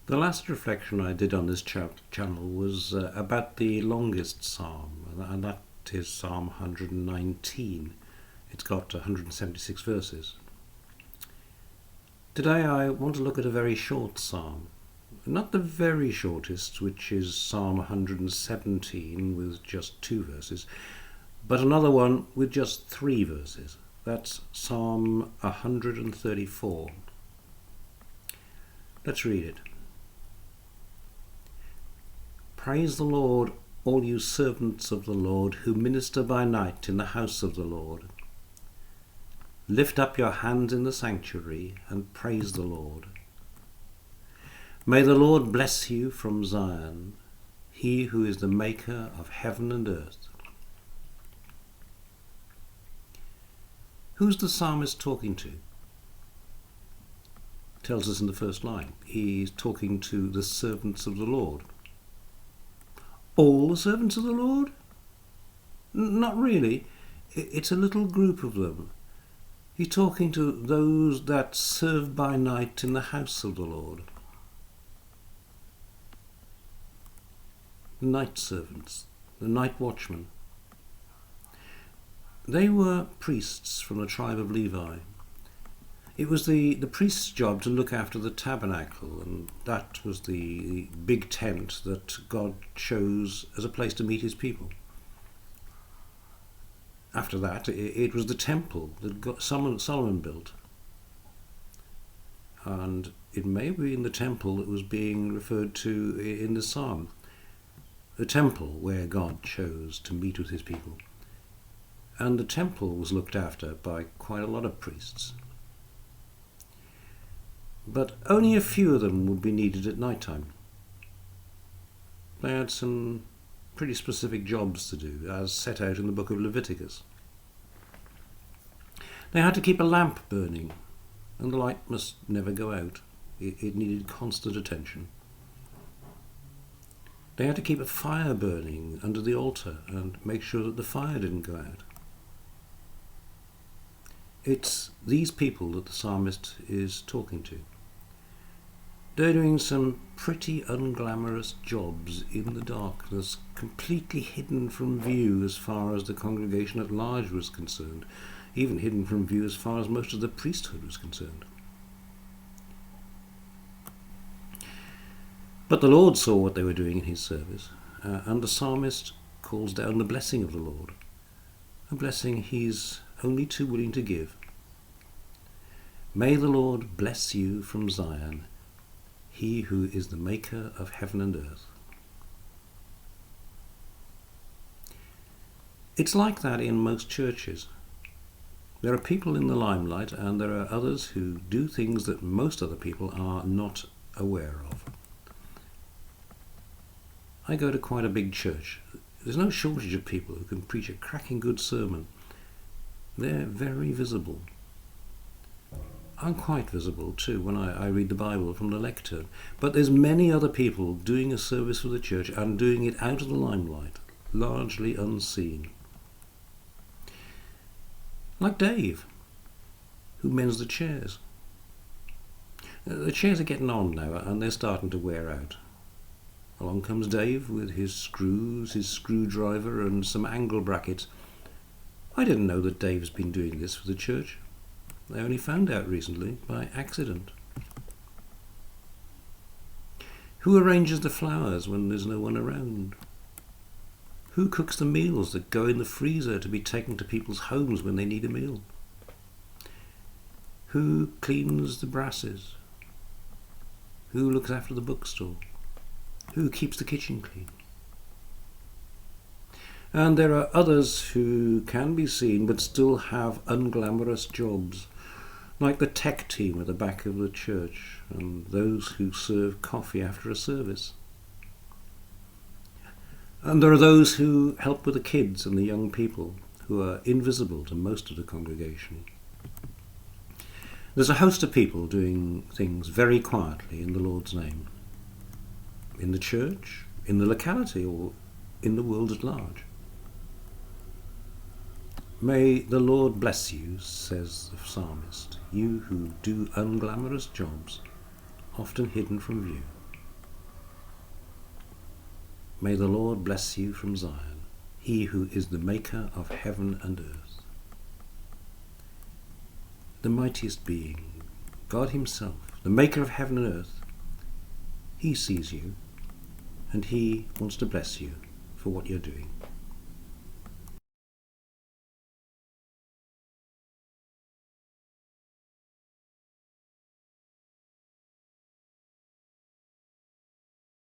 The last reflection I did on this channel was about the longest psalm, and that is Psalm 119. It's got 176 verses. Today I want to look at a very short psalm. Not the very shortest, which is Psalm 117 with just 2 verses, but another one with just 3 verses. That's Psalm 134. Let's read it. Praise the Lord, all you servants of the Lord, who minister by night in the house of the Lord. Lift up your hands in the sanctuary and praise the Lord. May the Lord bless you from Zion, he who is the maker of heaven and earth. Who's the psalmist talking to? Tells us in the first line. He's talking to the servants of the Lord. All the servants of the Lord? Not really. It's a little group of them. He's talking to those that serve by night in the house of the Lord. The night servants, the night watchmen. They were priests from the tribe of Levi. It was the priest's job to look after the tabernacle, and that was the big tent that God chose as a place to meet his people. After that, it was the temple that Solomon built. And it may be in the temple that was being referred to in the psalm. The temple where God chose to meet with his people. And the temple was looked after by quite a lot of priests. But only a few of them would be needed at night time. They had some pretty specific jobs to do, as set out in the book of Leviticus. They had to keep a lamp burning, and the light must never go out. It needed constant attention. They had to keep a fire burning under the altar and make sure that the fire didn't go out. It's these people that the psalmist is talking to. They're doing some pretty unglamorous jobs in the darkness, completely hidden from view as far as the congregation at large was concerned, even hidden from view as far as most of the priesthood was concerned. But the Lord saw what they were doing in his service, and the psalmist calls down the blessing of the Lord, a blessing he's only too willing to give. May the Lord bless you from Zion, he who is the maker of heaven and earth. It's like that in most churches. There are people in the limelight, and there are others who do things that most other people are not aware of. I go to quite a big church. There's no shortage of people who can preach a cracking good sermon. They're very visible. I'm quite visible too when I read the Bible from the lectern. But there's many other people doing a service for the church and doing it out of the limelight, largely unseen. Like Dave, who mends the chairs. The chairs are getting on now and they're starting to wear out. Along comes Dave with his screws, his screwdriver and some angle brackets. I didn't know that Dave's been doing this for the church. I only found out recently by accident. Who arranges the flowers when there's no one around? Who cooks the meals that go in the freezer to be taken to people's homes when they need a meal? Who cleans the brasses? Who looks after the bookstore? Who keeps the kitchen clean? And there are others who can be seen but still have unglamorous jobs, like the tech team at the back of the church and those who serve coffee after a service. And there are those who help with the kids and the young people who are invisible to most of the congregation. There's a host of people doing things very quietly in the Lord's name, in the church, in the locality, or in the world at large. May the Lord bless you, says the psalmist, you who do unglamorous jobs, often hidden from view. May the Lord bless you from Zion, he who is the maker of heaven and earth. The mightiest being, God himself, the maker of heaven and earth, he sees you and he wants to bless you for what you're doing.